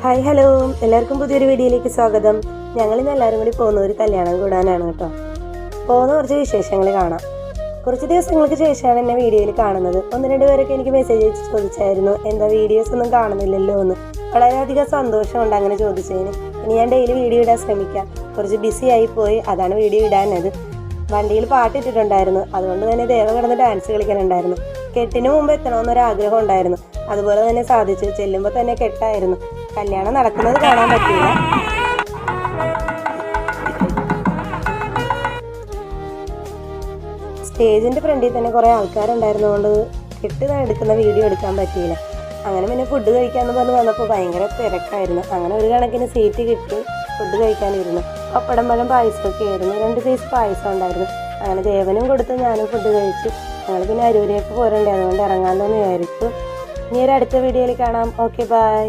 Hi hello, എല്ലാവർക്കും പുതിയൊരു വീഡിയോയിലേക്ക് സ്വാഗതം. ഞങ്ങളിന്ന് എല്ലാവരും കൂടി പോകുന്ന ഒരു കല്യാണം കൂടാനാണ് കേട്ടോ. പോകുന്ന കുറച്ച് വിശേഷങ്ങൾ കാണാം. കുറച്ച് ദിവസങ്ങൾക്ക് ശേഷമാണ് എന്നെ വീഡിയോയിൽ കാണുന്നത്. 1-2 പേരൊക്കെ എനിക്ക് മെസ്സേജ് അയച്ച് ചോദിച്ചായിരുന്നു, എന്താ വീഡിയോസ് ഒന്നും കാണുന്നില്ലല്ലോ എന്ന്. വളരെയധികം സന്തോഷമുണ്ട് അങ്ങനെ ചോദിച്ചതിന്. ഇനി ഞാൻ ഡെയിലി വീഡിയോ ഇടാൻ ശ്രമിക്കാം. കുറച്ച് ബിസി ആയി പോയി, അതാണ് വീഡിയോ ഇടാനത്. വണ്ടിയിൽ പാട്ടിട്ടിട്ടുണ്ടായിരുന്നു, അതുകൊണ്ട് തന്നെ ദേവ കിടന്ന് ഡാൻസ് കളിക്കാനുണ്ടായിരുന്നു. കെട്ടിന് മുമ്പ് എത്തണമെന്നൊരാഗ്രഹം ഉണ്ടായിരുന്നു, അതുപോലെ തന്നെ സാധിച്ചു. ചെല്ലുമ്പോൾ തന്നെ കെട്ടായിരുന്നു. കല്യാണം നടക്കുന്നത് കാണാൻ പറ്റില്ല. സ്റ്റേജിന്റെ ഫ്രണ്ടിൽ തന്നെ കുറെ ആൾക്കാരുണ്ടായിരുന്നതുകൊണ്ട് കെട്ട് എടുക്കുന്ന വീഡിയോ എടുക്കാൻ പറ്റിയില്ല. അങ്ങനെ പിന്നെ ഫുഡ് കഴിക്കാന്ന് പറഞ്ഞ് വന്നപ്പോൾ ഭയങ്കര തിരക്കായിരുന്നു. അങ്ങനെ ഒരു കണക്കിന് സീറ്റ് കിട്ടി ഫുഡ് കഴിക്കാനിരുന്നു. പപ്പടം പഴം പായസമൊക്കെ ആയിരുന്നു. 2 സൈസ് പായസം ഉണ്ടായിരുന്നു. അങ്ങനെ ദേവനും കൊടുത്ത് ഞാനും ഫുഡ് കഴിച്ചു. ഞങ്ങൾ പിന്നെ അരൂരേക്ക് പോരണ്ടേ, അതുകൊണ്ട് ഇറങ്ങാമല്ലോ എന്ന് വിചാരിച്ചു. ഇനി ഒരു അടുത്ത വീഡിയോയിൽ കാണാം. Okay, by.